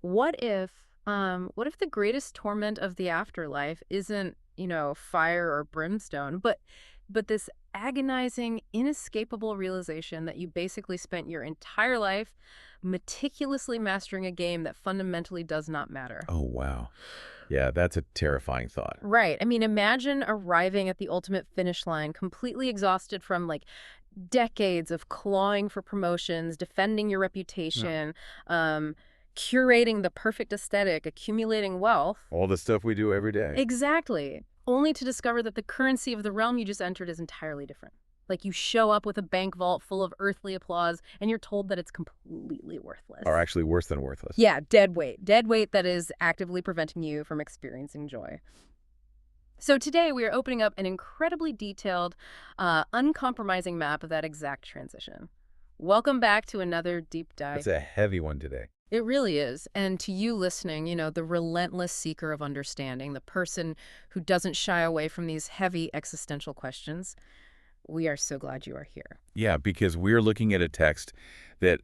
What if the greatest torment of the afterlife isn't, fire or brimstone, but this agonizing, inescapable realization that you basically spent your entire life meticulously mastering a game that fundamentally does not matter. Oh, wow. Yeah, that's a terrifying thought. Right. I mean, imagine arriving at the ultimate finish line completely exhausted from decades of clawing for promotions, defending your Yeah. reputation, um, curating the perfect aesthetic, accumulating wealth. All the stuff we do every day. Exactly. Only to discover that the currency of the realm you just entered is entirely different. Like you show up with a bank vault full of earthly applause and you're told that it's completely worthless. Are actually worse than worthless. Yeah, dead weight. Dead weight that is actively preventing you from experiencing joy. So today we are opening up an incredibly detailed, uncompromising map of that exact transition. Welcome back to another deep That's dive. a heavy one today. It really is. And to you listening, the relentless seeker of understanding, the person who doesn't shy away from these heavy existential questions, we are so glad you are here. Yeah, because we're looking at a text that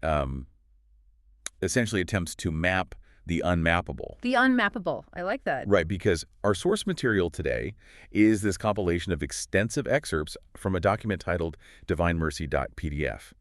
essentially attempts to map the unmappable. The unmappable. I like that. Right, because our source material today is this compilation of extensive excerpts from a document titled divinemercy.pdf.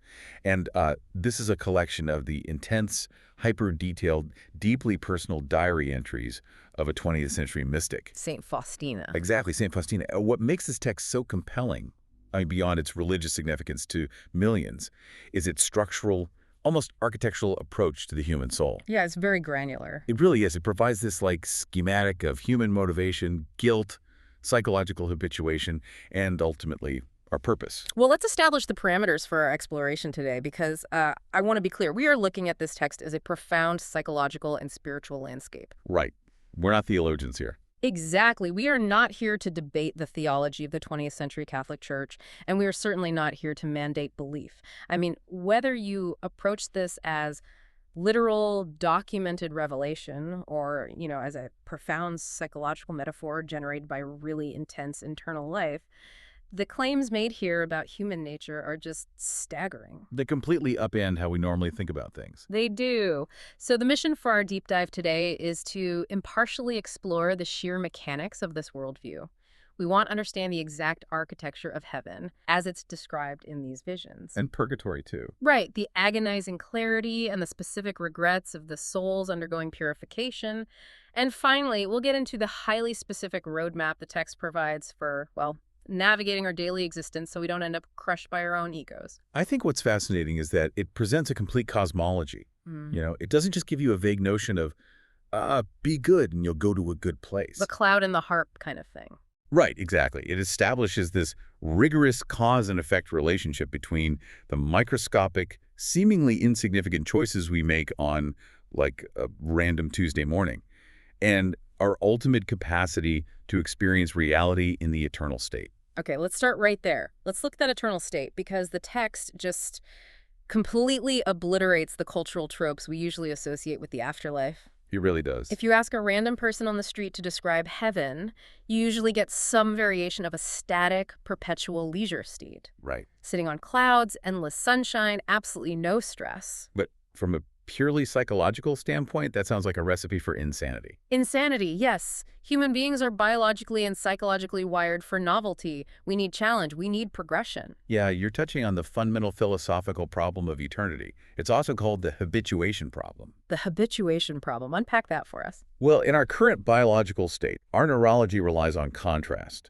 And this is a collection of the intense, hyper-detailed, deeply personal diary entries of a 20th century mystic. Saint Faustina. Exactly, Saint Faustina. What makes this text so compelling, I mean, beyond its religious significance to millions, is its structural, almost architectural approach to the human soul. Yeah, it's very granular. It really is. It provides this schematic of human motivation, guilt, psychological habituation, and ultimately our purpose. Well, let's establish the parameters for our exploration today because I want to be clear. We are looking at this text as a profound psychological and spiritual landscape. Right. We're not theologians here. Exactly. We are not here to debate the theology of the 20th century Catholic Church, and we are certainly not here to mandate belief. I mean, whether you approach this as literal, documented revelation or, as a profound psychological metaphor generated by really intense internal life, the claims made here about human nature are just staggering. They completely upend how we normally think about things. They do. So the mission for our deep dive today is to impartially explore the sheer mechanics of this worldview. We want to understand the exact architecture of heaven as it's described in these visions. And purgatory, too. Right, the agonizing clarity and the specific regrets of the souls undergoing purification. And finally, we'll get into the highly specific roadmap the text provides for, navigating our daily existence so we don't end up crushed by our own egos. I think what's fascinating is that it presents a complete cosmology. It doesn't just give you a vague notion of, be good and you'll go to a good place. The cloud and the harp kind of thing. Right, exactly. It establishes this rigorous cause and effect relationship between the microscopic, seemingly insignificant choices we make on, a random Tuesday morning, and our ultimate capacity to experience reality in the eternal state. Okay, let's start right there. Let's look at that eternal state because the text just completely obliterates the cultural tropes we usually associate with the afterlife. It really does. If you ask a random person on the street to describe heaven, you usually get some variation of a static, perpetual leisure state. Right. Sitting on clouds, endless sunshine, absolutely no stress. But from a purely psychological standpoint, that sounds like a recipe for insanity. Insanity, yes. Human beings are biologically and psychologically wired for novelty. We need challenge. We need progression. Yeah, you're touching on the fundamental philosophical problem of eternity. It's also called the habituation problem. The habituation problem. Unpack that for us. Well, in our current biological state, our neurology relies on contrast.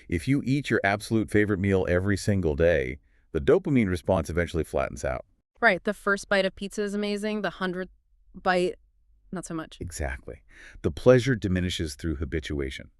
If you eat your absolute favorite meal every single day, the dopamine response eventually flattens out. Right. The first bite of pizza is amazing. The 100th bite, not so much. Exactly. The pleasure diminishes through habituation.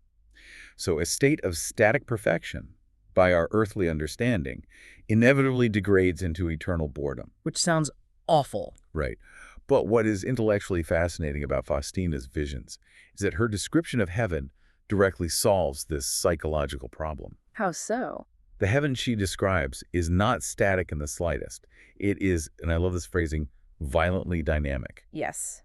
So a state of static perfection, by our earthly understanding, inevitably degrades into eternal boredom. Which sounds awful. Right. But what is intellectually fascinating about Faustina's visions is that her description of heaven directly solves this psychological problem. How so? The heaven she describes is not static in the slightest. It is, and I love this phrasing, violently dynamic. Yes.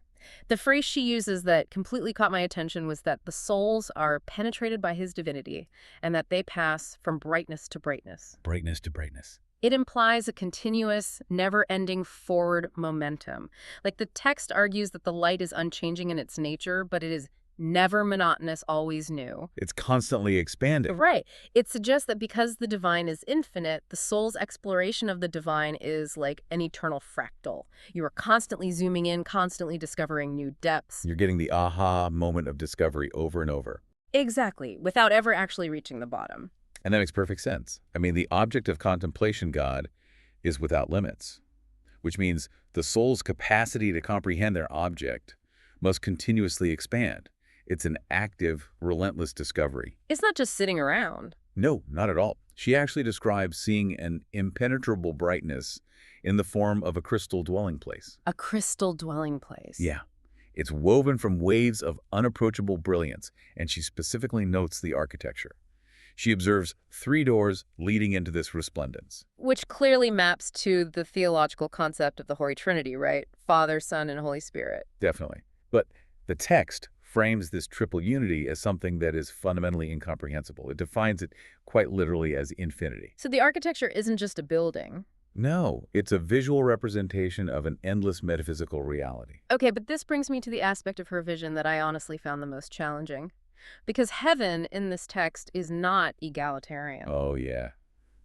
The phrase she uses that completely caught my attention was that the souls are penetrated by his divinity and that they pass from brightness to brightness. Brightness to brightness. It implies a continuous, never-ending forward momentum. Like the text argues that the light is unchanging in its nature, but it is never monotonous, always new. It's constantly expanding. Right. It suggests that because the divine is infinite, the soul's exploration of the divine is like an eternal fractal. You are constantly zooming in, constantly discovering new depths. You're getting the aha moment of discovery over and over. Exactly, without ever actually reaching the bottom. And that makes perfect sense. I mean, the object of contemplation, God, is without limits, which means the soul's capacity to comprehend their object must continuously expand. It's an active, relentless discovery. It's not just sitting around. No, not at all. She actually describes seeing an impenetrable brightness in the form of a crystal dwelling place. A crystal dwelling place. Yeah. It's woven from waves of unapproachable brilliance, and she specifically notes the architecture. She observes 3 doors leading into this resplendence. Which clearly maps to the theological concept of the Holy Trinity, right? Father, Son, and Holy Spirit. Definitely. But the text frames this triple unity as something that is fundamentally incomprehensible. It defines it quite literally as infinity. So the architecture isn't just a building. No, it's a visual representation of an endless metaphysical reality. Okay, but this brings me to the aspect of her vision that I honestly found the most challenging. Because heaven in this text is not egalitarian. Oh, yeah.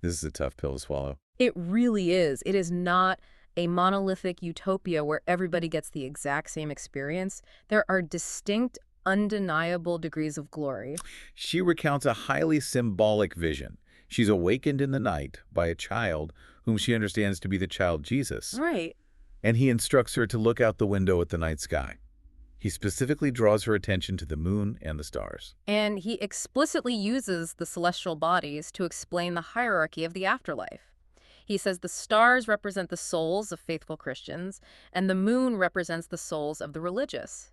This is a tough pill to swallow. It really is. It is not a monolithic utopia where everybody gets the exact same experience. There are distinct, undeniable degrees of glory. She recounts a highly symbolic vision. She's awakened in the night by a child whom she understands to be the child Jesus. Right. And he instructs her to look out the window at the night sky. He specifically draws her attention to the moon and the stars. And he explicitly uses the celestial bodies to explain the hierarchy of the afterlife. He says the stars represent the souls of faithful Christians, and the moon represents the souls of the religious,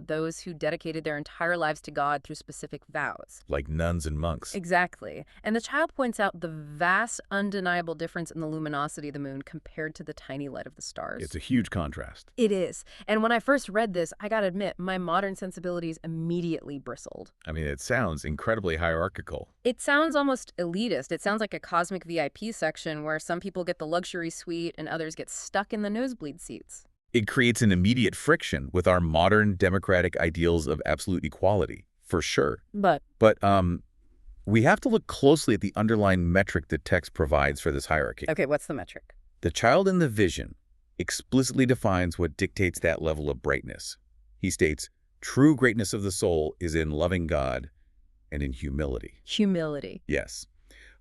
those who dedicated their entire lives to God through specific vows. Like nuns and monks. Exactly. And the child points out the vast, undeniable difference in the luminosity of the moon compared to the tiny light of the stars. It's a huge contrast. It is. And when I first read this, I gotta admit, my modern sensibilities immediately bristled. I mean, it sounds incredibly hierarchical. It sounds almost elitist. It sounds like a cosmic VIP section where some people get the luxury suite and others get stuck in the nosebleed seats. It creates an immediate friction with our modern democratic ideals of absolute equality, for sure. But we have to look closely at the underlying metric the text provides for this hierarchy. okay, what's the metric? The child in the vision explicitly defines what dictates that level of brightness. He states, true greatness of the soul is in loving God and in humility. Humility. Yes.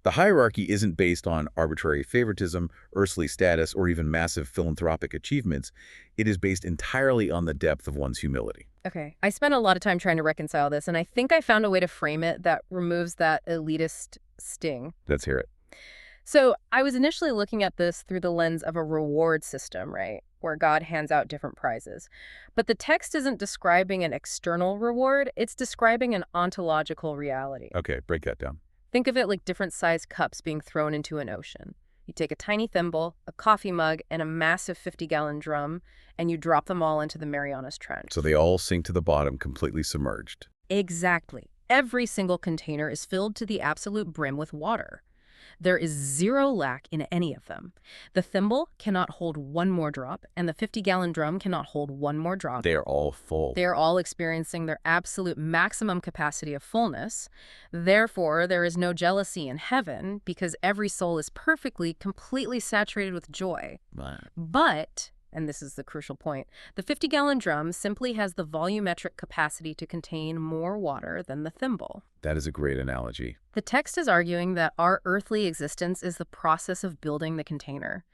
The hierarchy isn't based on arbitrary favoritism, earthly status, or even massive philanthropic achievements. It is based entirely on the depth of one's humility. Okay, I spent a lot of time trying to reconcile this, and I think I found a way to frame it that removes that elitist sting. Let's hear it. So I was initially looking at this through the lens of a reward system, right, where God hands out different prizes. But the text isn't describing an external reward, it's describing an ontological reality. Okay, break that down. Think of it like different sized cups being thrown into an ocean. You take a tiny thimble, a coffee mug, and a massive 50-gallon drum, and you drop them all into the Marianas Trench. So they all sink to the bottom, completely submerged. Exactly. Every single container is filled to the absolute brim with water. There is zero lack in any of them. The thimble cannot hold one more drop, and the 50-gallon drum cannot hold one more drop. They are all full. They are all experiencing their absolute maximum capacity of fullness. Therefore, there is no jealousy in heaven because every soul is perfectly, completely saturated with joy. But, and this is the crucial point, the 50-gallon drum simply has the volumetric capacity to contain more water than the thimble. That is a great analogy. The text is arguing that our earthly existence is the process of building the container.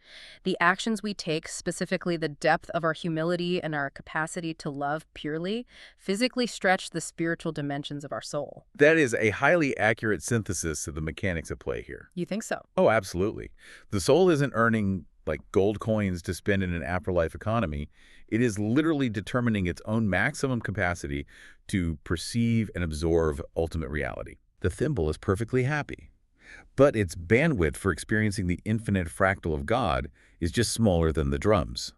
The actions we take, specifically the depth of our humility and our capacity to love purely, physically stretch the spiritual dimensions of our soul. That is a highly accurate synthesis of the mechanics at play here. You think so? Oh, absolutely. The soul isn't earning like gold coins to spend in an afterlife economy. It is literally determining its own maximum capacity to perceive and absorb ultimate reality. The thimble is perfectly happy, but its bandwidth for experiencing the infinite fractal of God is just smaller than the drums.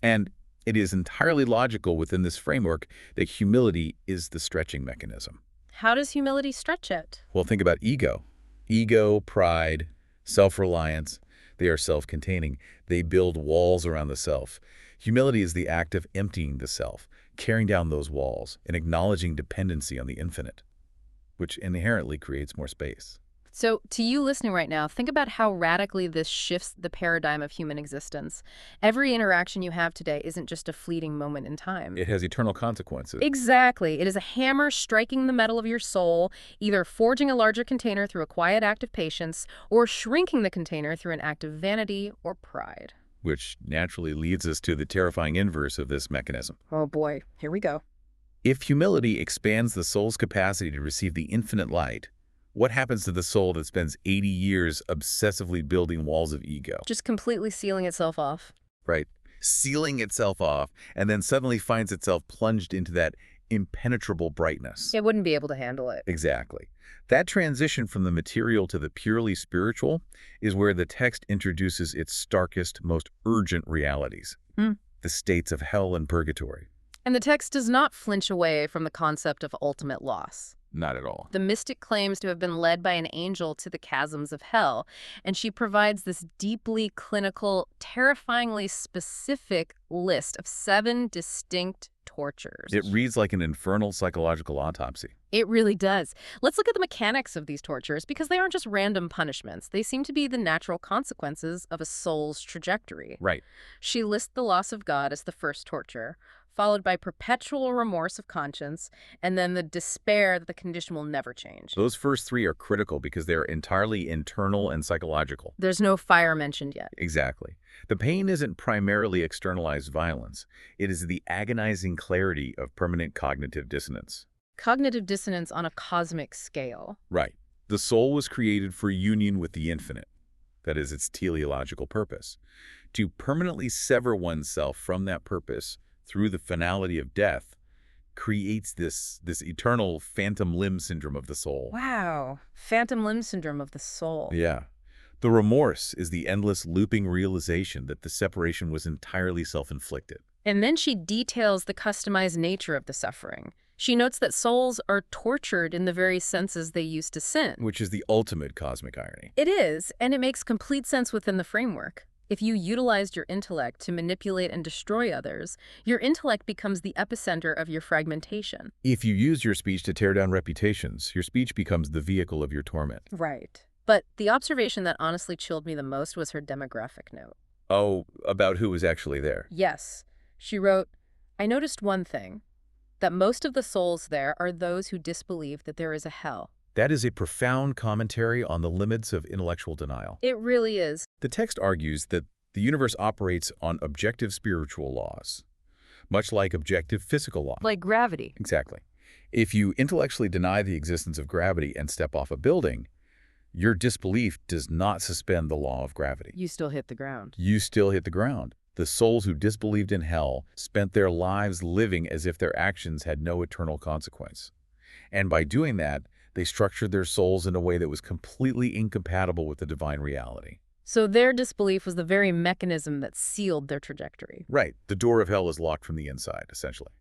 And it is entirely logical within this framework that humility is the stretching mechanism. How does humility stretch it? Well, think about ego. Ego, pride, self-reliance. They are self-containing. They build walls around the self. Humility is the act of emptying the self, tearing down those walls, and acknowledging dependency on the infinite, which inherently creates more space. So, to you listening right now, think about how radically this shifts the paradigm of human existence. Every interaction you have today isn't just a fleeting moment in time. It has eternal consequences. Exactly. It is a hammer striking the metal of your soul, either forging a larger container through a quiet act of patience, or shrinking the container through an act of vanity or pride. Which naturally leads us to the terrifying inverse of this mechanism. Oh boy, here we go. If humility expands the soul's capacity to receive the infinite light, what happens to the soul that spends 80 years obsessively building walls of ego? Just completely sealing itself off. Right? Sealing itself off, and then suddenly finds itself plunged into that impenetrable brightness. It wouldn't be able to handle it. Exactly. That transition from the material to the purely spiritual is where the text introduces its starkest, most urgent realities, the states of hell and purgatory. And the text does not flinch away from the concept of ultimate loss. Not at all. The mystic claims to have been led by an angel to the chasms of hell, and she provides this deeply clinical, terrifyingly specific list of 7 distinct tortures. It reads like an infernal psychological autopsy. It really does. Let's look at the mechanics of these tortures, because they aren't just random punishments. They seem to be the natural consequences of a soul's trajectory. Right. She lists the loss of God as the first torture, followed by perpetual remorse of conscience, and then the despair that the condition will never change. Those first 3 are critical because they're entirely internal and psychological. There's no fire mentioned yet. Exactly. The pain isn't primarily externalized violence. It is the agonizing clarity of permanent cognitive dissonance. Cognitive dissonance on a cosmic scale. Right. The soul was created for union with the infinite. That is its teleological purpose. To permanently sever oneself from that purpose through the finality of death creates this eternal phantom limb syndrome of the soul. Wow. Phantom limb syndrome of the soul. Yeah. The remorse is the endless looping realization that the separation was entirely self-inflicted. And then she details the customized nature of the suffering. She notes that souls are tortured in the very senses they used to sin. Which is the ultimate cosmic irony. It is, and it makes complete sense within the framework. If you utilized your intellect to manipulate and destroy others, your intellect becomes the epicenter of your fragmentation. If you use your speech to tear down reputations, your speech becomes the vehicle of your torment. Right. But the observation that honestly chilled me the most was her demographic note. Oh, about who was actually there. Yes. She wrote, "I noticed one thing, that most of the souls there are those who disbelieve that there is a hell." That is a profound commentary on the limits of intellectual denial. It really is. The text argues that the universe operates on objective spiritual laws, much like objective physical law. Like gravity. Exactly. If you intellectually deny the existence of gravity and step off a building, your disbelief does not suspend the law of gravity. You still hit the ground. You still hit the ground. The souls who disbelieved in hell spent their lives living as if their actions had no eternal consequence. And by doing that, they structured their souls in a way that was completely incompatible with the divine reality. So their disbelief was the very mechanism that sealed their trajectory. Right. The door of hell is locked from the inside, essentially.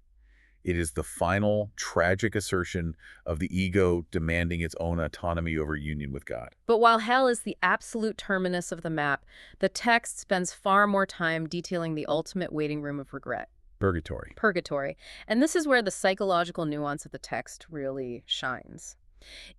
It is the final, tragic assertion of the ego demanding its own autonomy over union with God. But while hell is the absolute terminus of the map, the text spends far more time detailing the ultimate waiting room of regret. Purgatory. Purgatory. And this is where the psychological nuance of the text really shines.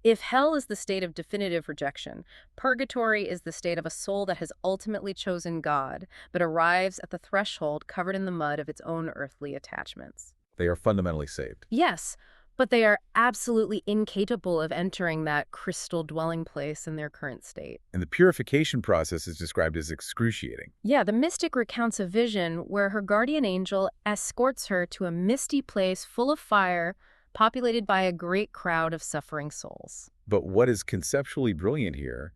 If hell is the state of definitive rejection, purgatory is the state of a soul that has ultimately chosen God, but arrives at the threshold covered in the mud of its own earthly attachments. They are fundamentally saved. Yes, but they are absolutely incapable of entering that crystal dwelling place in their current state. And the purification process is described as excruciating. Yeah, the mystic recounts a vision where her guardian angel escorts her to a misty place full of fire, populated by a great crowd of suffering souls. But what is conceptually brilliant here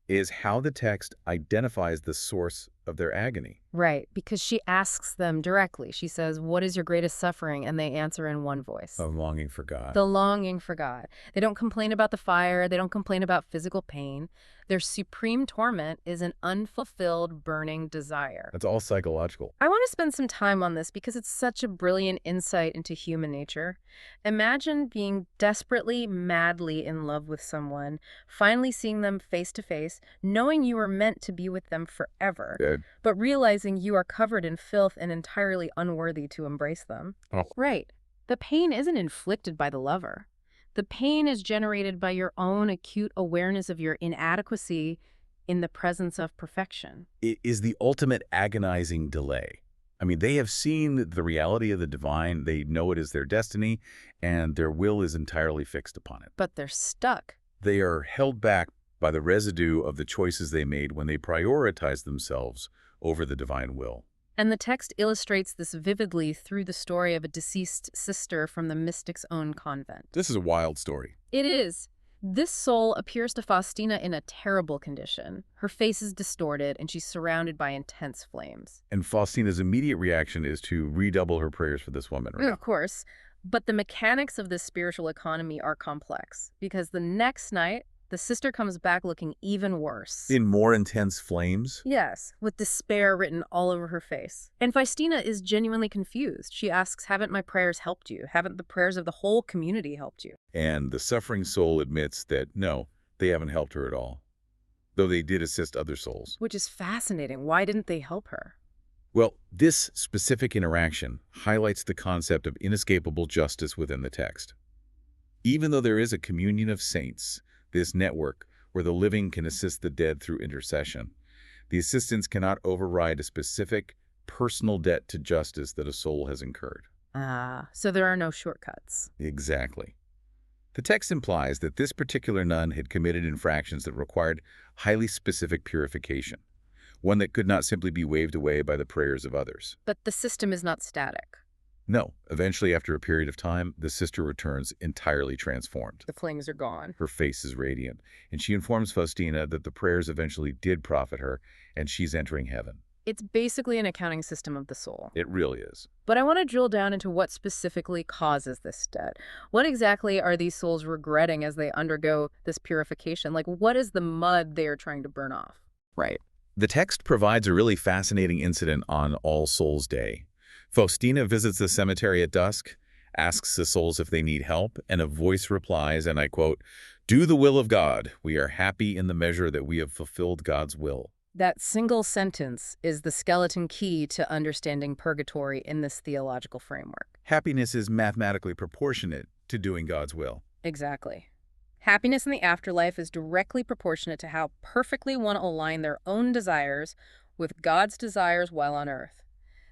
is how the text identifies the source of their agony. Right, because she asks them directly. She says, "What is your greatest suffering?" And they answer in one voice. A longing for God. The longing for God. They don't complain about the fire. They don't complain about physical pain. Their supreme torment is an unfulfilled, burning desire. That's all psychological. I want to spend some time on this because it's such a brilliant insight into human nature. Imagine being desperately, madly in love with someone, finally seeing them face to face, knowing you are meant to be with them forever, Good. but realizing you are covered in filth and entirely unworthy to embrace them. Oh. Right. The pain isn't inflicted by the lover. The pain is generated by your own acute awareness of your inadequacy in the presence of perfection. It is the ultimate agonizing delay. I mean, they have seen the reality of the divine, they know it is their destiny, and their will is entirely fixed upon it. But they're stuck. They are held back by the residue of the choices they made when they prioritized themselves over the divine will. And the text illustrates this vividly through the story of a deceased sister from the mystic's own convent. This is a wild story. It is. This soul appears to Faustina in a terrible condition. Her face is distorted, and she's surrounded by intense flames. And Faustina's immediate reaction is to redouble her prayers for this woman, right? Of course. But the mechanics of this spiritual economy are complex, because the next night, the sister comes back looking even worse. In more intense flames? Yes, with despair written all over her face. And Faustina is genuinely confused. She asks, "Haven't my prayers helped you? Haven't the prayers of the whole community helped you?" And the suffering soul admits that, no, they haven't helped her at all, though they did assist other souls. Which is fascinating. Why didn't they help her? Well, this specific interaction highlights the concept of inescapable justice within the text. Even though there is a communion of saints, this network where the living can assist the dead through intercession, the assistance cannot override a specific, personal debt to justice that a soul has incurred. So there are no shortcuts. Exactly. The text implies that this particular nun had committed infractions that required highly specific purification, one that could not simply be waved away by the prayers of others. But the system is not static. No, eventually after a period of time, the sister returns entirely transformed. The flames are gone. Her face is radiant, and she informs Faustina that the prayers eventually did profit her, and she's entering heaven. It's basically an accounting system of the soul. It really is. But I want to drill down into what specifically causes this debt. What exactly are these souls regretting as they undergo this purification? Like, what is the mud they are trying to burn off? Right. The text provides a really fascinating incident on All Souls' Day. Faustina visits the cemetery at dusk, asks the souls if they need help, and a voice replies, and I quote, "Do the will of God. We are happy in the measure that we have fulfilled God's will." That single sentence is the skeleton key to understanding purgatory in this theological framework. Happiness is mathematically proportionate to doing God's will. Exactly. Happiness in the afterlife is directly proportionate to how perfectly one align their own desires with God's desires while on earth.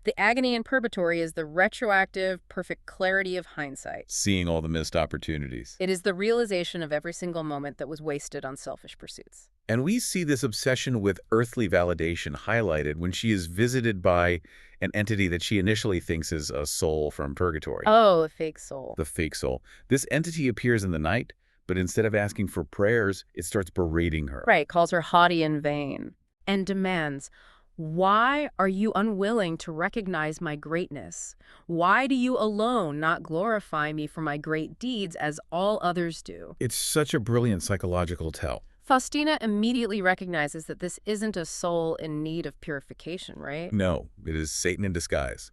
The agony in purgatory is the retroactive, perfect clarity of hindsight. Seeing all the missed opportunities. It is the realization of every single moment that was wasted on selfish pursuits. And we see this obsession with earthly validation highlighted when she is visited by an entity that she initially thinks is a soul from purgatory. Oh, a fake soul. The fake soul. This entity appears in the night, but instead of asking for prayers, it starts berating her. Right, calls her haughty and vain, and demands, "Why are you unwilling to recognize my greatness? Why do you alone not glorify me for my great deeds as all others do?" It's such a brilliant psychological tell. Faustina immediately recognizes that this isn't a soul in need of purification, right? No, it is Satan in disguise.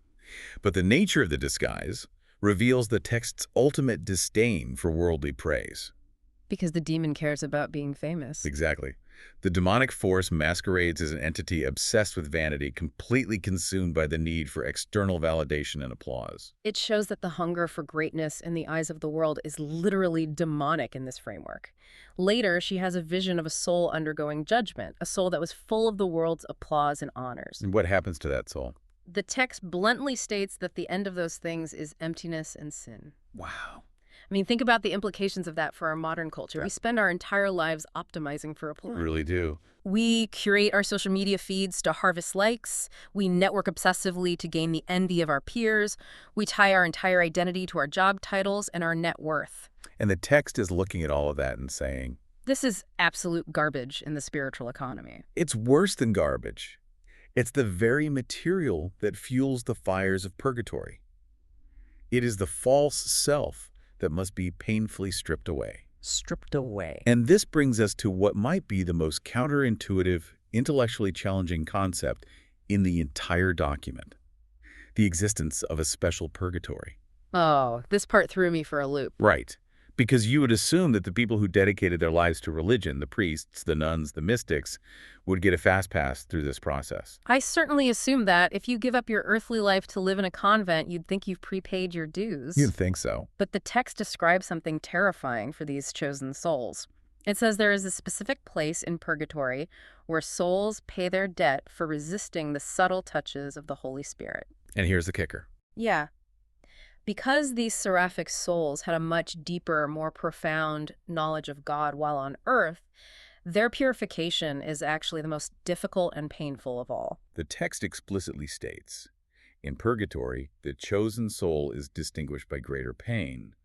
But the nature of the disguise reveals the text's ultimate disdain for worldly praise. Because the demon cares about being famous. Exactly. The demonic force masquerades as an entity obsessed with vanity, completely consumed by the need for external validation and applause. It shows that the hunger for greatness in the eyes of the world is literally demonic in this framework. Later, she has a vision of a soul undergoing judgment, a soul that was full of the world's applause and honors. And what happens to that soul? The text bluntly states that the end of those things is emptiness and sin. Wow. I mean, think about the implications of that for our modern culture. Yeah. We spend our entire lives optimizing for applause. Really do. We curate our social media feeds to harvest likes. We network obsessively to gain the envy of our peers. We tie our entire identity to our job titles and our net worth. And the text is looking at all of that and saying, This is absolute garbage in the spiritual economy. it's worse than garbage. It's the very material that fuels the fires of purgatory. It is the false self that must be painfully stripped away. Stripped away. And this brings us to what might be the most counterintuitive, intellectually challenging concept in the entire document: the existence of a special purgatory. Oh, this part threw me for a loop. Right. Because you would assume that the people who dedicated their lives to religion, the priests, the nuns, the mystics, would get a fast pass through this process. I certainly assume that if you give up your earthly life to live in a convent, you'd think you've prepaid your dues. You'd think so. But the text describes something terrifying for these chosen souls. It says there is a specific place in purgatory where souls pay their debt for resisting the subtle touches of the Holy Spirit. And here's the kicker. Yeah. Because these seraphic souls had a much deeper, more profound knowledge of God while on earth, their purification is actually the most difficult and painful of all. The text explicitly states, in purgatory, the chosen soul is distinguished by greater pain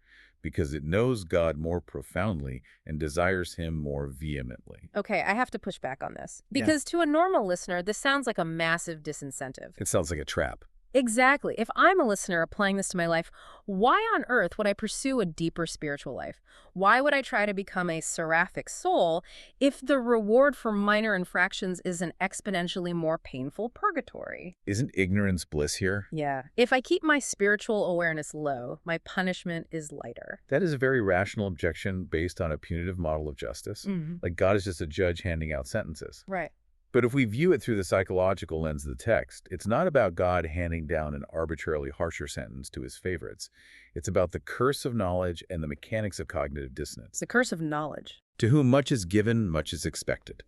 because it knows God more profoundly and desires him more vehemently. Okay, I have to push back on this. Yeah. Because to a normal listener, this sounds like a massive disincentive. It sounds like a trap. Exactly. If I'm a listener applying this to my life, why on earth would I pursue a deeper spiritual life? Why would I try to become a seraphic soul if the reward for minor infractions is an exponentially more painful purgatory? Isn't ignorance bliss here? Yeah. If I keep my spiritual awareness low, my punishment is lighter. That is a very rational objection based on a punitive model of justice. Like God is just a judge handing out sentences. Right. But if we view it through the psychological lens of the text, it's not about God handing down an arbitrarily harsher sentence to his favorites. It's about the curse of knowledge and the mechanics of cognitive dissonance. It's the curse of knowledge. To whom much is given, much is expected.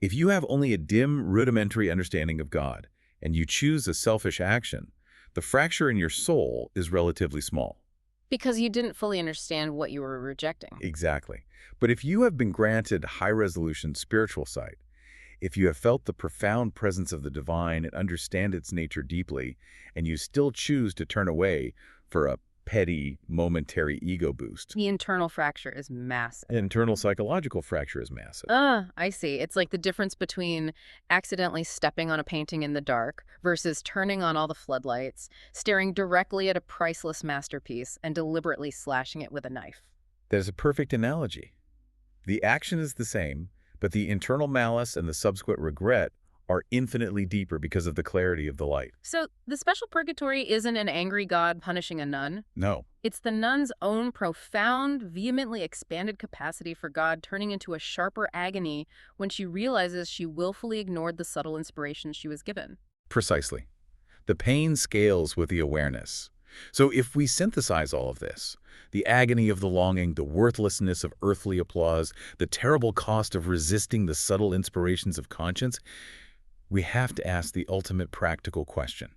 If you have only a dim, rudimentary understanding of God, and you choose a selfish action, the fracture in your soul is relatively small. Because you didn't fully understand what you were rejecting. Exactly. But if you have been granted high-resolution spiritual sight, if you have felt the profound presence of the divine and understand its nature deeply, and you still choose to turn away for a petty, momentary ego boost, The internal fracture is massive. an internal psychological fracture is massive. I see. It's like the difference between accidentally stepping on a painting in the dark versus turning on all the floodlights, staring directly at a priceless masterpiece, and deliberately slashing it with a knife. That is a perfect analogy. The action is the same, but the internal malice and the subsequent regret are infinitely deeper because of the clarity of the light. So the special purgatory isn't an angry God punishing a nun. No, It's the nun's own profound, vehemently expanded capacity for God turning into a sharper agony when she realizes she willfully ignored the subtle inspiration she was given. precisely. The pain scales with the awareness. So if we synthesize all of this, the agony of the longing, the worthlessness of earthly applause, the terrible cost of resisting the subtle inspirations of conscience, we have to ask the ultimate practical question.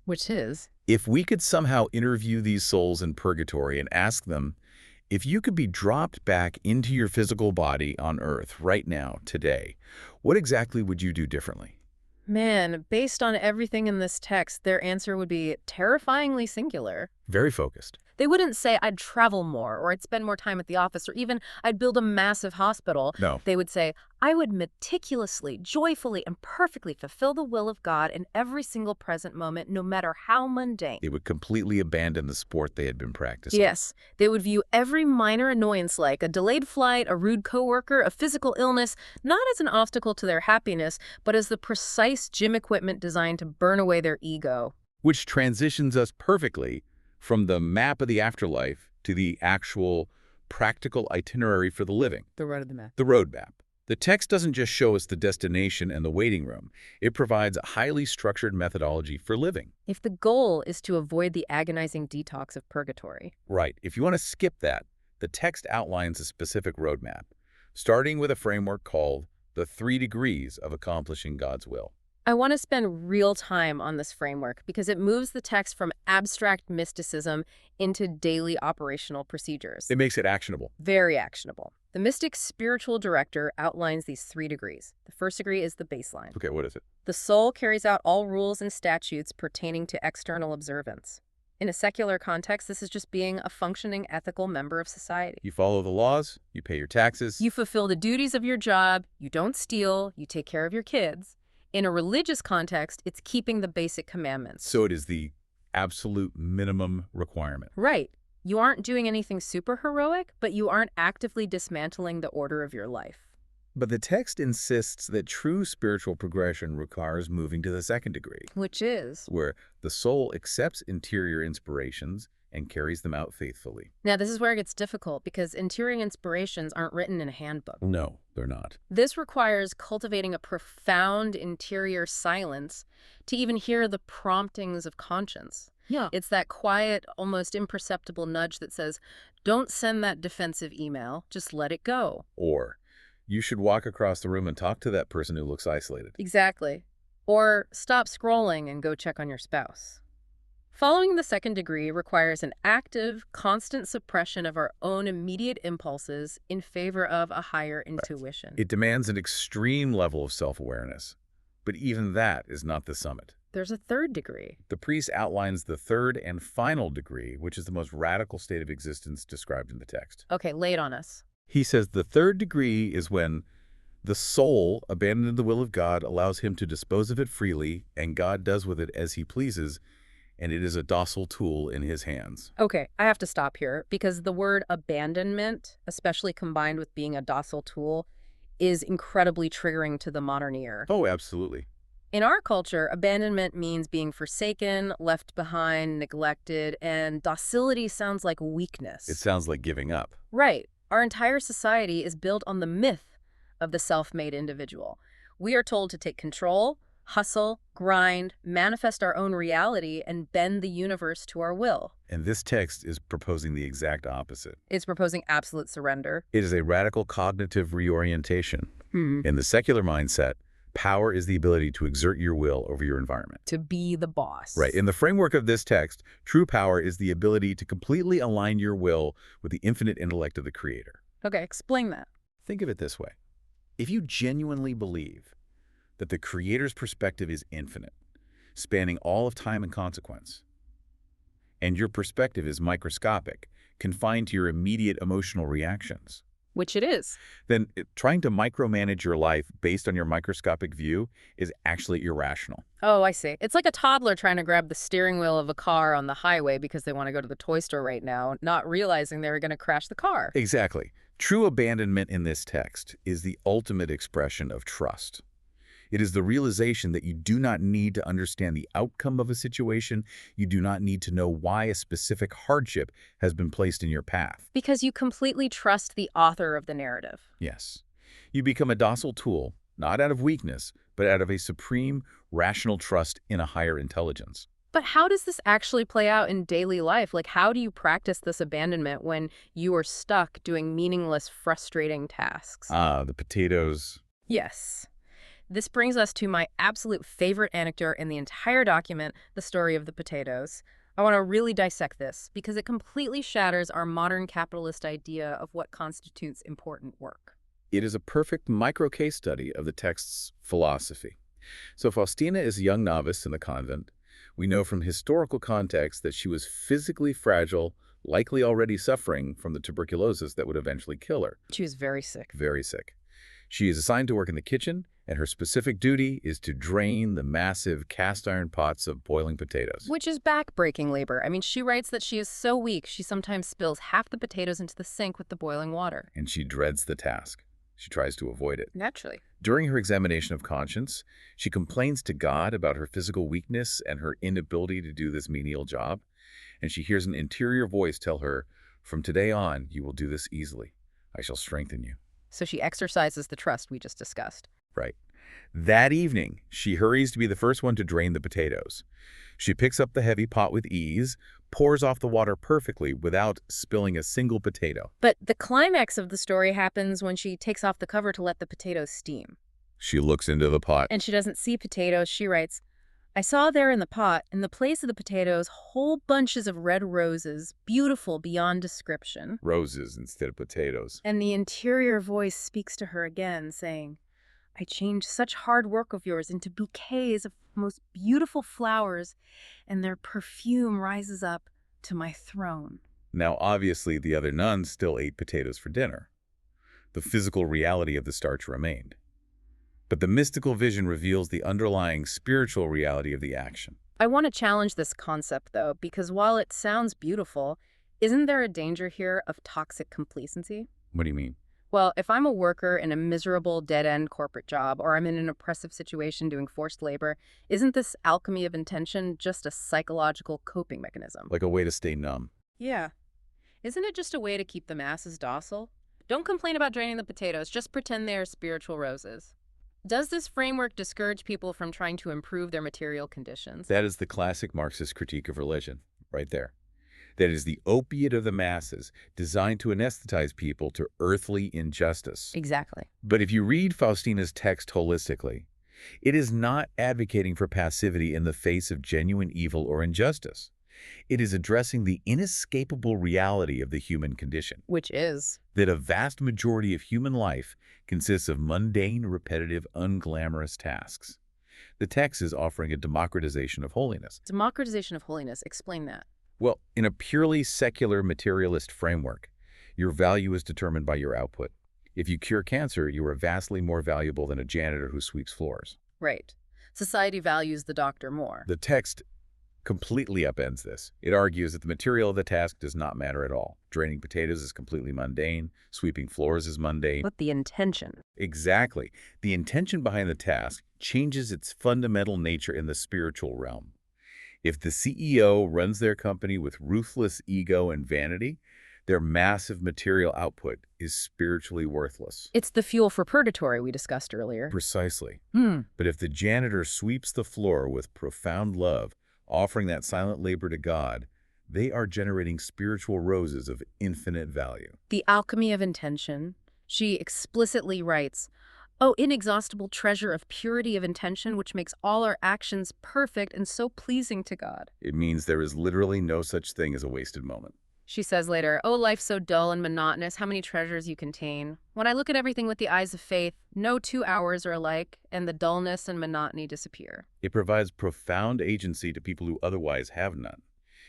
Which is? If we could somehow interview these souls in purgatory and ask them, if you could be dropped back into your physical body on earth right now, today, what exactly would you do differently? Man, based on everything in this text, their answer would be terrifyingly singular. Very focused. They wouldn't say, I'd travel more, or I'd spend more time at the office, or even I'd build a massive hospital. No. They would say, I would meticulously, joyfully, and perfectly fulfill the will of God in every single present moment, no matter how mundane. They would completely abandon the sport they had been practicing. Yes, they would view every minor annoyance like a delayed flight, a rude coworker, a physical illness, not as an obstacle to their happiness, but as the precise gym equipment designed to burn away their ego. Which transitions us perfectly from the map of the afterlife to the actual practical itinerary for the living. The road of the map. The roadmap. The text doesn't just show us the destination and the waiting room. It provides a highly structured methodology for living. If the goal is to avoid the agonizing detox of purgatory. Right. If you want to skip that, the text outlines a specific roadmap, starting with a framework called the 3 degrees of accomplishing God's will. I want to spend real time on this framework because it moves the text from abstract mysticism into daily operational procedures. It makes it actionable. Very actionable. The mystic's spiritual director outlines these 3 degrees. The first degree is the baseline. Okay, what is it? The soul carries out all rules and statutes pertaining to external observance. In a secular context, this is just being a functioning ethical member of society. You follow the laws, you pay your taxes. You fulfill the duties of your job, you don't steal, you take care of your kids. In a religious context, it's keeping the basic commandments. So it is the absolute minimum requirement. Right. You aren't doing anything super heroic, but you aren't actively dismantling the order of your life. But the text insists that true spiritual progression requires moving to the second degree, Which is? where the soul accepts interior inspirations and carries them out faithfully. Now, this is where it gets difficult because interior inspirations aren't written in a handbook. No, they're not. This requires cultivating a profound interior silence to even hear the promptings of conscience. Yeah. It's that quiet, almost imperceptible nudge that says, don't send that defensive email, just let it go. Or you should walk across the room and talk to that person who looks isolated. Exactly. Or stop scrolling and go check on your spouse. Following the second degree requires an active, constant suppression of our own immediate impulses in favor of a higher intuition. It demands an extreme level of self-awareness, but even that is not the summit. There's a third degree. The priest outlines the third and final degree, which is the most radical state of existence described in the text. Okay, lay it on us. He says the third degree is when the soul, abandoned to the will of God, allows him to dispose of it freely, and God does with it as he pleases, and it is a docile tool in his hands. Okay, I have to stop here because the word abandonment, especially combined with being a docile tool, is incredibly triggering to the modern ear. Oh, absolutely. In our culture, abandonment means being forsaken, left behind, neglected, and docility sounds like weakness. It sounds like giving up. Right. Our entire society is built on the myth of the self-made individual. We are told to take control, hustle, grind, manifest our own reality, and bend the universe to our will. And this text is proposing the exact opposite. It's proposing absolute surrender. It is a radical cognitive reorientation. Hmm. In the secular mindset, power is the ability to exert your will over your environment. To be the boss. Right. In the framework of this text, true power is the ability to completely align your will with the infinite intellect of the Creator. Okay, explain that. Think of it this way. If you genuinely believe that the Creator's perspective is infinite, spanning all of time and consequence, and your perspective is microscopic, confined to your immediate emotional reactions, Which it is. then trying to micromanage your life based on your microscopic view is actually irrational. Oh, I see. It's like a toddler trying to grab the steering wheel of a car on the highway because they want to go to the toy store right now, not realizing they're going to crash the car. Exactly. True abandonment in this text is the ultimate expression of trust. It is the realization that you do not need to understand the outcome of a situation. You do not need to know why a specific hardship has been placed in your path. Because you completely trust the author of the narrative. Yes. You become a docile tool, not out of weakness, but out of a supreme, rational trust in a higher intelligence. But how does this actually play out in daily life? Like, how do you practice this abandonment when you are stuck doing meaningless, frustrating tasks? The potatoes. Yes. This brings us to my absolute favorite anecdote in the entire document, the story of the potatoes. I want to really dissect this because it completely shatters our modern capitalist idea of what constitutes important work. It is a perfect micro case study of the text's philosophy. So Faustina is a young novice in the convent. We know from historical context that she was physically fragile, likely already suffering from the tuberculosis that would eventually kill her. She was very sick. Very sick. She is assigned to work in the kitchen, and her specific duty is to drain the massive cast iron pots of boiling potatoes. Which is back-breaking labor. I mean, she writes that she is so weak, she sometimes spills half the potatoes into the sink with the boiling water. And she dreads the task. She tries to avoid it. Naturally. During her examination of conscience, she complains to God about her physical weakness and her inability to do this menial job. And she hears an interior voice tell her, "From today on, you will do this easily. I shall strengthen you." So she exercises the trust we just discussed. Right. That evening, she hurries to be the first one to drain the potatoes. She picks up the heavy pot with ease, pours off the water perfectly without spilling a single potato. But the climax of the story happens when she takes off the cover to let the potatoes steam. She looks into the pot. And she doesn't see potatoes. She writes, "I saw there in the pot, in the place of the potatoes, whole bunches of red roses, beautiful beyond description." Roses instead of potatoes. And the interior voice speaks to her again, saying, "I changed such hard work of yours into bouquets of most beautiful flowers, and their perfume rises up to my throne." Now, obviously, the other nuns still ate potatoes for dinner. The physical reality of the starch remained. But the mystical vision reveals the underlying spiritual reality of the action. I want to challenge this concept, though, because while it sounds beautiful, isn't there a danger here of toxic complacency? What do you mean? Well, if I'm a worker in a miserable dead-end corporate job, or I'm in an oppressive situation doing forced labor, isn't this alchemy of intention just a psychological coping mechanism? Like a way to stay numb. Yeah. Isn't it just a way to keep the masses docile? Don't complain about draining the potatoes, just pretend they are spiritual roses. Does this framework discourage people from trying to improve their material conditions? That is the classic Marxist critique of religion, right there. That is the opiate of the masses, designed to anesthetize people to earthly injustice. Exactly. But if you read Faustina's text holistically, it is not advocating for passivity in the face of genuine evil or injustice. It is addressing the inescapable reality of the human condition, Which is? that a vast majority of human life consists of mundane, repetitive, unglamorous tasks. The text is offering a democratization of holiness. Democratization of holiness. Explain that. Well, in a purely secular materialist framework, your value is determined by your output. If you cure cancer, you are vastly more valuable than a janitor who sweeps floors. Right. Society values the doctor more. The text completely upends this. It argues that the material of the task does not matter at all. Draining potatoes is completely mundane. Sweeping floors is mundane. But the intention. Exactly. The intention behind the task changes its fundamental nature in the spiritual realm. If the CEO runs their company with ruthless ego and vanity, their massive material output is spiritually worthless. It's the fuel for purgatory we discussed earlier. Precisely. Hmm. But if the janitor sweeps the floor with profound love, offering that silent labor to God, they are generating spiritual roses of infinite value. The alchemy of intention. She explicitly writes, "Oh, inexhaustible treasure of purity of intention, which makes all our actions perfect and so pleasing to God." It means there is literally no such thing as a wasted moment. She says later, "Oh, life so dull and monotonous, how many treasures you contain. When I look at everything with the eyes of faith, no 2 hours are alike, and the dullness and monotony disappear." It provides profound agency to people who otherwise have none.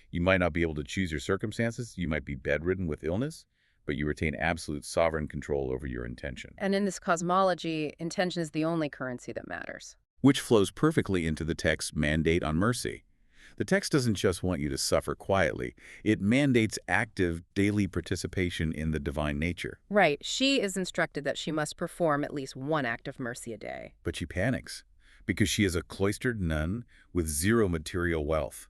You might not be able to choose your circumstances, you might be bedridden with illness, but you retain absolute sovereign control over your intention. And in this cosmology, intention is the only currency that matters. Which flows perfectly into the text's mandate on mercy. The text doesn't just want you to suffer quietly. It mandates active, daily participation in the divine nature. Right. She is instructed that she must perform at least one act of mercy a day. But she panics, because she is a cloistered nun with zero material wealth.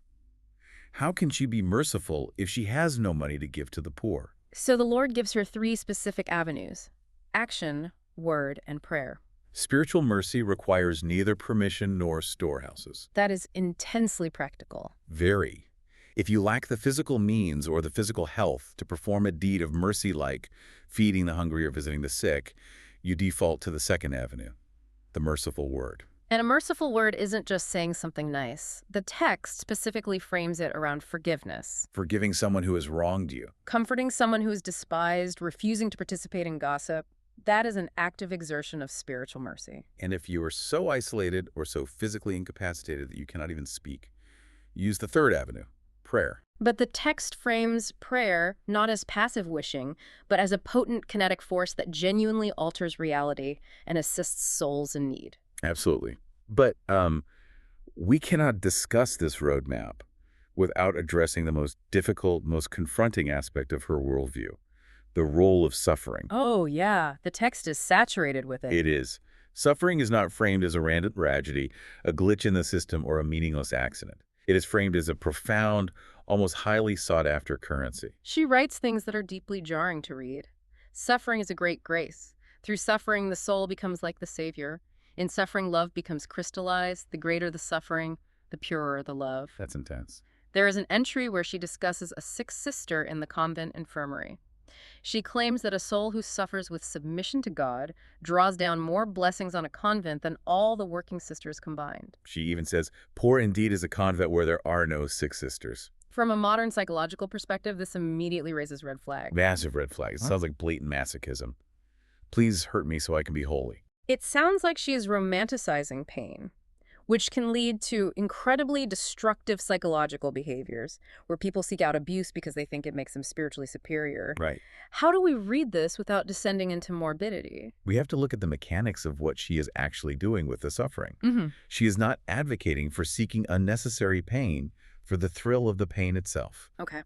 How can she be merciful if she has no money to give to the poor? So the Lord gives her 3 specific avenues: action, word, and prayer. Spiritual mercy requires neither permission nor storehouses. That is intensely practical. Very. If you lack the physical means or the physical health to perform a deed of mercy like feeding the hungry or visiting the sick, you default to the second avenue, the merciful word. And a merciful word isn't just saying something nice. The text specifically frames it around forgiveness. Forgiving someone who has wronged you. Comforting someone who is despised, refusing to participate in gossip. That is an active exertion of spiritual mercy. And if you are so isolated or so physically incapacitated that you cannot even speak, use the third avenue, prayer. But the text frames prayer not as passive wishing, but as a potent kinetic force that genuinely alters reality and assists souls in need. Absolutely. But we cannot discuss this roadmap without addressing the most difficult, most confronting aspect of her worldview, the role of suffering. Oh, yeah. The text is saturated with it. It is. Suffering is not framed as a random tragedy, a glitch in the system, or a meaningless accident. It is framed as a profound, almost highly sought-after currency. She writes things that are deeply jarring to read. Suffering is a great grace. Through suffering, the soul becomes like the Savior. In suffering, love becomes crystallized. The greater the suffering, the purer the love. That's intense. There is an entry where she discusses a sick sister in the convent infirmary. She claims that a soul who suffers with submission to God draws down more blessings on a convent than all the working sisters combined. She even says, "Poor indeed is a convent where there are no sick sisters." From a modern psychological perspective, this immediately raises red flags. Massive red flags. Sounds like blatant masochism. Please hurt me so I can be holy. It sounds like she is romanticizing pain. which can lead to incredibly destructive psychological behaviors, where people seek out abuse because they think it makes them spiritually superior. Right. How do we read this without descending into morbidity? We have to look at the mechanics of what she is actually doing with the suffering. Mm-hmm. She is not advocating for seeking unnecessary pain for the thrill of the pain itself. Okay.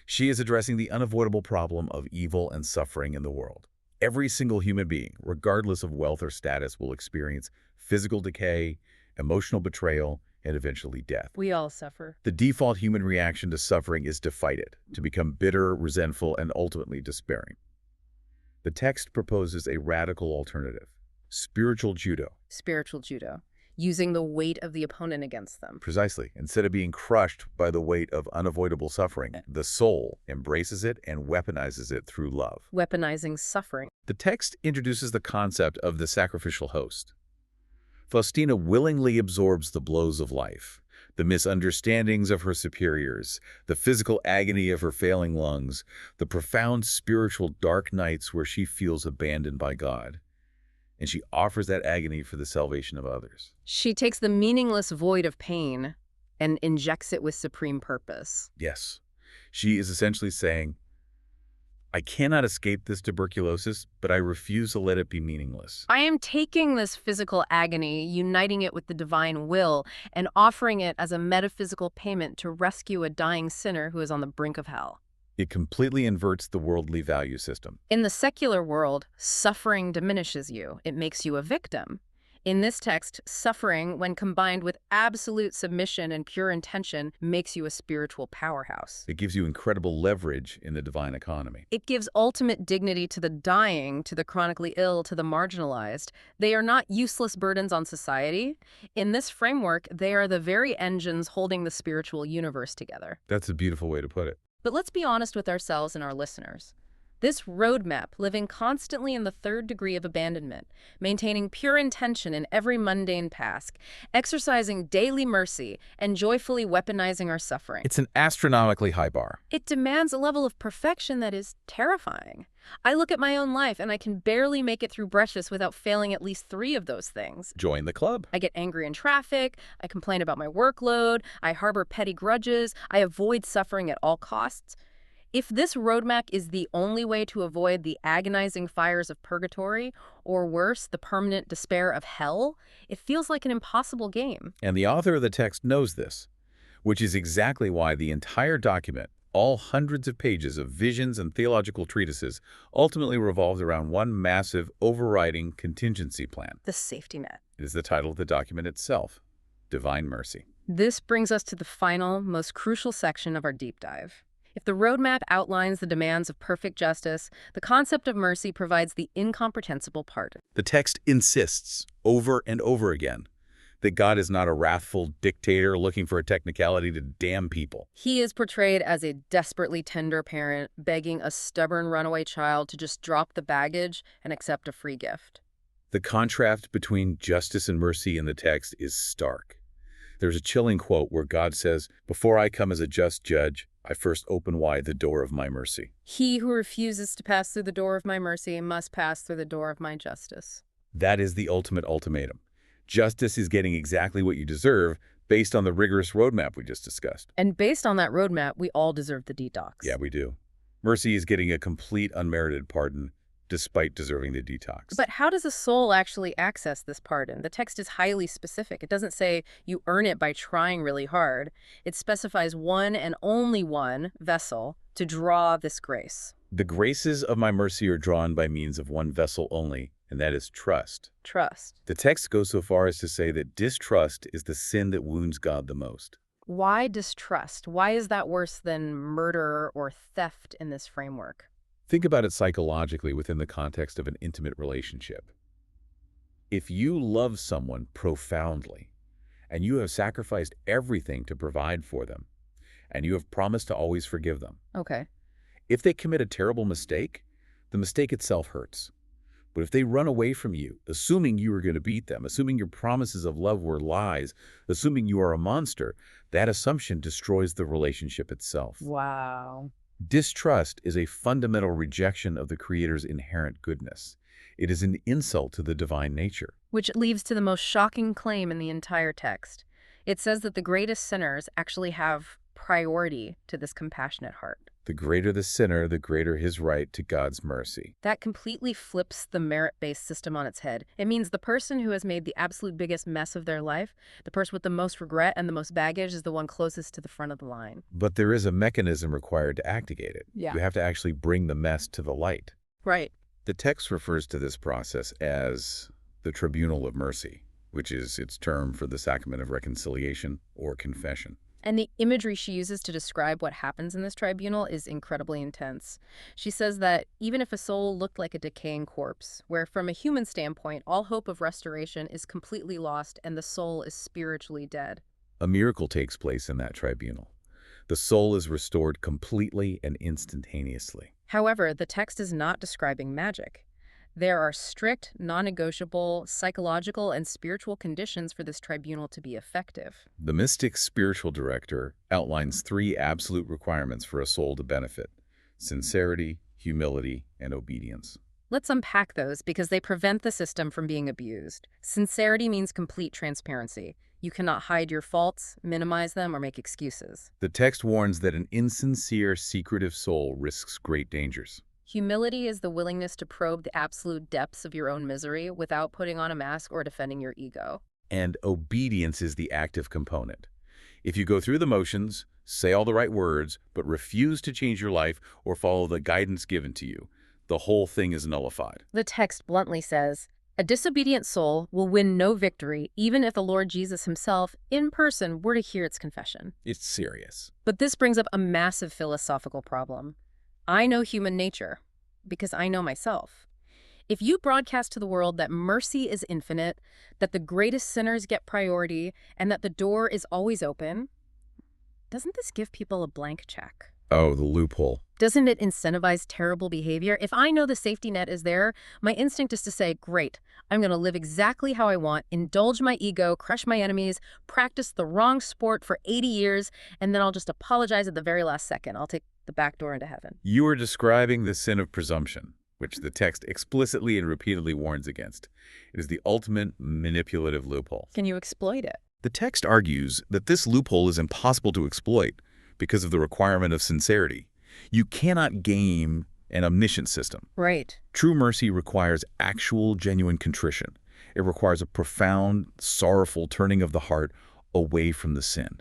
She is addressing the unavoidable problem of evil and suffering in the world. Every single human being, regardless of wealth or status, will experience physical decay, emotional betrayal, and eventually death. We all suffer. The default human reaction to suffering is to fight it, to become bitter, resentful, and ultimately despairing. The text proposes a radical alternative: spiritual judo. Spiritual judo, using the weight of the opponent against them. Precisely. Instead of being crushed by the weight of unavoidable suffering, the soul embraces it and weaponizes it through love. Weaponizing suffering. The text introduces the concept of the sacrificial host. Faustina willingly absorbs the blows of life, the misunderstandings of her superiors, the physical agony of her failing lungs, the profound spiritual dark nights where she feels abandoned by God. And she offers that agony for the salvation of others. She takes the meaningless void of pain and injects it with supreme purpose. Yes, she is essentially saying, I cannot escape this tuberculosis, but I refuse to let it be meaningless. I am taking this physical agony, uniting it with the divine will, and offering it as a metaphysical payment to rescue a dying sinner who is on the brink of hell. It completely inverts the worldly value system. In the secular world, suffering diminishes you. It makes you a victim. In this text, suffering, when combined with absolute submission and pure intention, makes you a spiritual powerhouse. It gives you incredible leverage in the divine economy. It gives ultimate dignity to the dying, to the chronically ill, to the marginalized. They are not useless burdens on society. In this framework, they are the very engines holding the spiritual universe together. That's a beautiful way to put it. But let's be honest with ourselves and our listeners. This roadmap, living constantly in the third degree of abandonment, maintaining pure intention in every mundane task, exercising daily mercy, and joyfully weaponizing our suffering. It's an astronomically high bar. It demands a level of perfection that is terrifying. I look at my own life and I can barely make it through breakfast without failing at least 3 of those things. Join the club. I get angry in traffic, I complain about my workload, I harbor petty grudges, I avoid suffering at all costs. If this roadmap is the only way to avoid the agonizing fires of purgatory, or worse, the permanent despair of hell, it feels like an impossible game. And the author of the text knows this, which is exactly why the entire document, all hundreds of pages of visions and theological treatises, ultimately revolves around one massive, overriding contingency plan. The safety net. It is the title of the document itself, Divine Mercy. This brings us to the final, most crucial section of our deep dive. If the roadmap outlines the demands of perfect justice, the concept of mercy provides the incomprehensible pardon. The text insists, over and over again, that God is not a wrathful dictator looking for a technicality to damn people. He is portrayed as a desperately tender parent, begging a stubborn runaway child to just drop the baggage and accept a free gift. The contrast between justice and mercy in the text is stark. There's a chilling quote where God says, "Before I come as a just judge, I first open wide the door of my mercy." He who refuses to pass through the door of my mercy must pass through the door of my justice. That is the ultimate ultimatum. Justice is getting exactly what you deserve based on the rigorous roadmap we just discussed. And based on that roadmap, we all deserve the detox. Yeah, we do. Mercy is getting a complete unmerited pardon despite deserving the detox. But how does a soul actually access this pardon? The text is highly specific. It doesn't say you earn it by trying really hard. It specifies one and only one vessel to draw this grace. The graces of my mercy are drawn by means of one vessel only, and that is trust. Trust. The text goes so far as to say that distrust is the sin that wounds God the most. Why distrust? Why is that worse than murder or theft in this framework? Think about it psychologically within the context of an intimate relationship. If you love someone profoundly, and you have sacrificed everything to provide for them, and you have promised to always forgive them, Okay. if they commit a terrible mistake, the mistake itself hurts. But if they run away from you, assuming you are going to beat them, assuming your promises of love were lies, assuming you are a monster, that assumption destroys the relationship itself. Wow. Distrust is a fundamental rejection of the Creator's inherent goodness. It is an insult to the divine nature. Which leads to the most shocking claim in the entire text. It says that the greatest sinners actually have priority to this compassionate heart. The greater the sinner, the greater his right to God's mercy. That completely flips the merit-based system on its head. It means the person who has made the absolute biggest mess of their life, the person with the most regret and the most baggage, is the one closest to the front of the line. But there is a mechanism required to activate it. Yeah. You have to actually bring the mess to the light. Right. The text refers to this process as the tribunal of mercy, which is its term for the sacrament of reconciliation or confession. And the imagery she uses to describe what happens in this tribunal is incredibly intense. She says that even if a soul looked like a decaying corpse, where from a human standpoint, all hope of restoration is completely lost and the soul is spiritually dead. A miracle takes place in that tribunal. The soul is restored completely and instantaneously. However, the text is not describing magic. There are strict, non-negotiable, psychological and spiritual conditions for this tribunal to be effective. The mystic's spiritual director outlines 3 absolute requirements for a soul to benefit: sincerity, humility, and obedience. Let's unpack those because they prevent the system from being abused. Sincerity means complete transparency. You cannot hide your faults, minimize them, or make excuses. The text warns that an insincere, secretive soul risks great dangers. Humility is the willingness to probe the absolute depths of your own misery without putting on a mask or defending your ego. And obedience is the active component. If you go through the motions, say all the right words, but refuse to change your life or follow the guidance given to you, the whole thing is nullified. The text bluntly says, a disobedient soul will win no victory even if the Lord Jesus himself, in person, were to hear its confession. It's serious. But this brings up a massive philosophical problem. I know human nature because I know myself. If you broadcast to the world that mercy is infinite, that the greatest sinners get priority, and that the door is always open, doesn't this give people a blank check? Oh, the loophole. Doesn't it incentivize terrible behavior? If I know the safety net is there, my instinct is to say, great, I'm going to live exactly how I want, indulge my ego, crush my enemies, practice the wrong sport for 80 years, and then I'll just apologize at the very last second. I'll take the back door into heaven. You are describing the sin of presumption, which the text explicitly and repeatedly warns against. It is the ultimate manipulative loophole. Can you exploit it? The text argues that this loophole is impossible to exploit because of the requirement of sincerity. You cannot game an omniscient system. Right. True mercy requires actual, genuine contrition. It requires a profound, sorrowful turning of the heart away from the sin.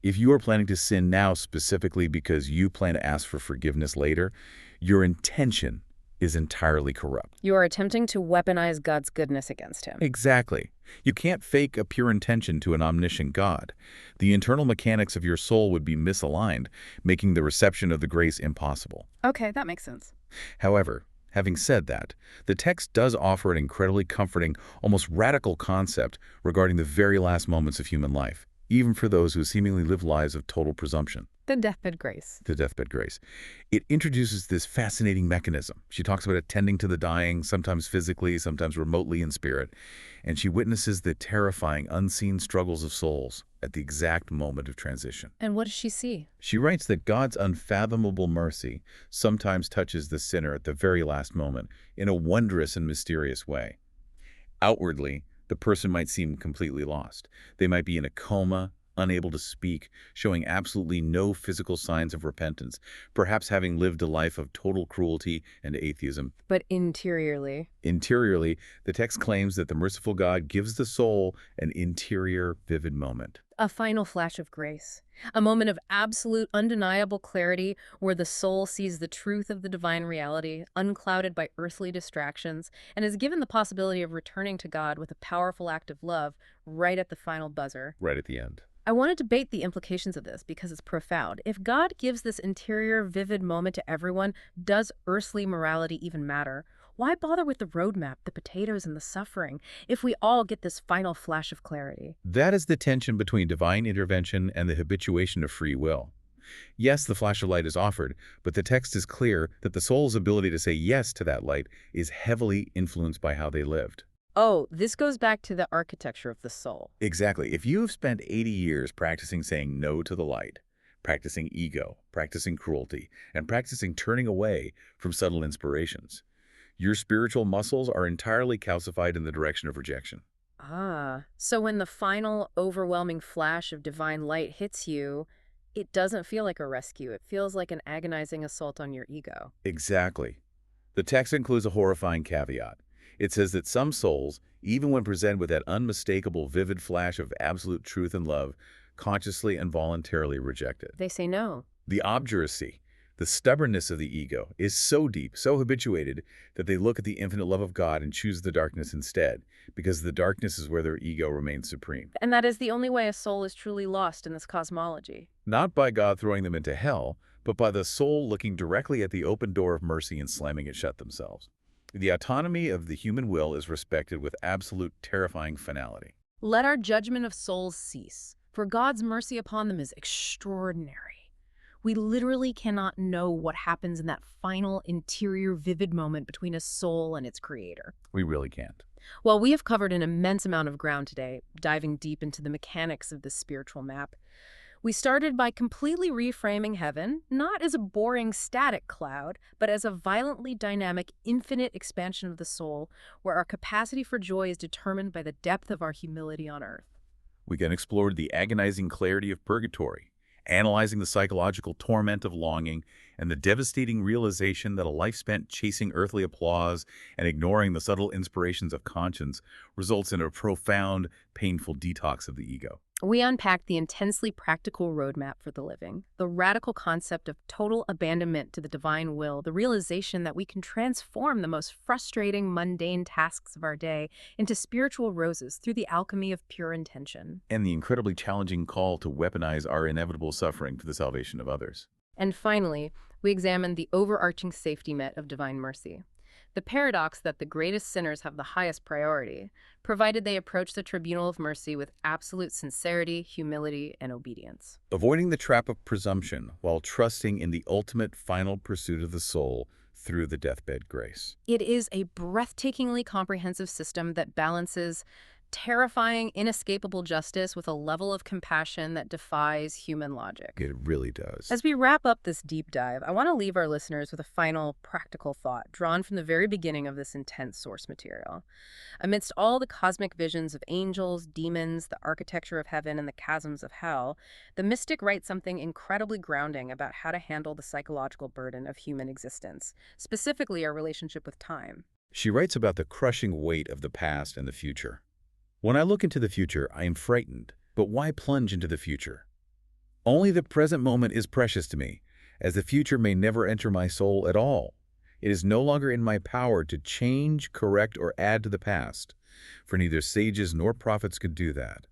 If you are planning to sin now specifically because you plan to ask for forgiveness later, your intention is entirely corrupt. You are attempting to weaponize God's goodness against him. Exactly. You can't fake a pure intention to an omniscient God. The internal mechanics of your soul would be misaligned, making the reception of the grace impossible. Okay, that makes sense. However, having said that, the text does offer an incredibly comforting, almost radical concept regarding the very last moments of human life, even for those who seemingly live lives of total presumption. The deathbed grace. The deathbed grace. It introduces this fascinating mechanism. She talks about attending to the dying, sometimes physically, sometimes remotely in spirit, and she witnesses the terrifying, unseen struggles of souls at the exact moment of transition. And what does she see? She writes that God's unfathomable mercy sometimes touches the sinner at the very last moment in a wondrous and mysterious way. Outwardly, the person might seem completely lost. They might be in a coma, unable to speak, showing absolutely no physical signs of repentance, perhaps having lived a life of total cruelty and atheism. But interiorly? Interiorly, the text claims that the merciful God gives the soul an interior, vivid moment. A final flash of grace. A moment of absolute, undeniable clarity where the soul sees the truth of the divine reality, unclouded by earthly distractions, and is given the possibility of returning to God with a powerful act of love right at the final buzzer. Right at the end. I want to debate the implications of this because it's profound. If God gives this interior, vivid moment to everyone, does earthly morality even matter? Why bother with the roadmap, the potatoes, and the suffering if we all get this final flash of clarity? That is the tension between divine intervention and the habituation of free will. Yes, the flash of light is offered, but the text is clear that the soul's ability to say yes to that light is heavily influenced by how they lived. Oh, this goes back to the architecture of the soul. Exactly. If you have spent 80 years practicing saying no to the light, practicing ego, practicing cruelty, and practicing turning away from subtle inspirations, Your spiritual muscles are entirely calcified in the direction of rejection. Ah, so when the final overwhelming flash of divine light hits you, it doesn't feel like a rescue. It feels like an agonizing assault on your ego. Exactly. The text includes a horrifying caveat. It says that some souls, even when presented with that unmistakable, vivid flash of absolute truth and love, consciously and voluntarily reject it. They say no. The obduracy, the stubbornness of the ego, is so deep, so habituated, that they look at the infinite love of God and choose the darkness instead, because the darkness is where their ego remains supreme. And that is the only way a soul is truly lost in this cosmology. Not by God throwing them into hell, but by the soul looking directly at the open door of mercy and slamming it shut themselves. The autonomy of the human will is respected with absolute terrifying finality. Let our judgment of souls cease, for God's mercy upon them is extraordinary. We literally cannot know what happens in that final, interior, vivid moment between a soul and its creator. We really can't. Well, we have covered an immense amount of ground today, diving deep into the mechanics of this spiritual map. We started by completely reframing heaven, not as a boring static cloud, but as a violently dynamic, infinite expansion of the soul, where our capacity for joy is determined by the depth of our humility on earth. We then explored the agonizing clarity of purgatory, analyzing the psychological torment of longing and the devastating realization that a life spent chasing earthly applause and ignoring the subtle inspirations of conscience results in a profound, painful detox of the ego. We unpacked the intensely practical roadmap for the living, the radical concept of total abandonment to the divine will, the realization that we can transform the most frustrating, mundane tasks of our day into spiritual roses through the alchemy of pure intention. And the incredibly challenging call to weaponize our inevitable suffering for the salvation of others. And finally, we examined the overarching safety net of divine mercy. The paradox that the greatest sinners have the highest priority, provided they approach the tribunal of mercy with absolute sincerity, humility, and obedience. Avoiding the trap of presumption while trusting in the ultimate final pursuit of the soul through the deathbed grace. It is a breathtakingly comprehensive system that balances terrifying, inescapable justice with a level of compassion that defies human logic. It really does. As we wrap up this deep dive, I want to leave our listeners with a final practical thought drawn from the very beginning of this intense source material. Amidst all the cosmic visions of angels, demons, the architecture of heaven, and the chasms of hell, the mystic writes something incredibly grounding about how to handle the psychological burden of human existence, specifically our relationship with time. She writes about the crushing weight of the past and the future. When I look into the future, I am frightened. But why plunge into the future? Only the present moment is precious to me, as the future may never enter my soul at all. It is no longer in my power to change, correct, or add to the past, for neither sages nor prophets could do that.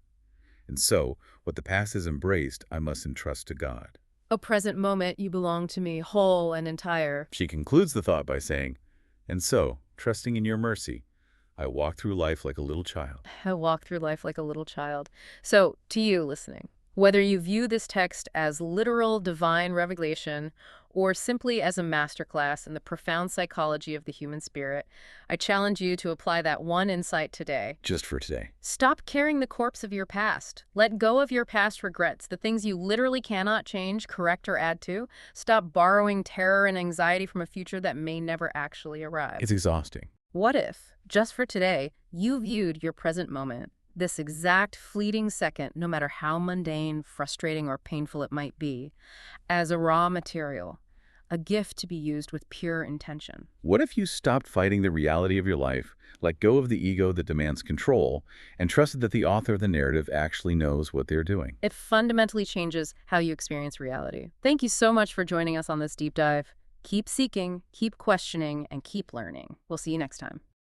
And so, what the past has embraced, I must entrust to God. O present moment, you belong to me, whole and entire. She concludes the thought by saying, and so, trusting in your mercy, I walk through life like a little child. I walk through life like a little child. So, to you listening, whether you view this text as literal divine revelation or simply as a masterclass in the profound psychology of the human spirit, I challenge you to apply that one insight today. Just for today. Stop carrying the corpse of your past. Let go of your past regrets, the things you literally cannot change, correct, or add to. Stop borrowing terror and anxiety from a future that may never actually arrive. It's exhausting. What if, just for today, you viewed your present moment, this exact fleeting second, no matter how mundane, frustrating, or painful it might be, as a raw material, a gift to be used with pure intention? What if you stopped fighting the reality of your life, let go of the ego that demands control, and trusted that the author of the narrative actually knows what they're doing? It fundamentally changes how you experience reality. Thank you so much for joining us on this deep dive. Keep seeking, keep questioning, and keep learning. We'll see you next time.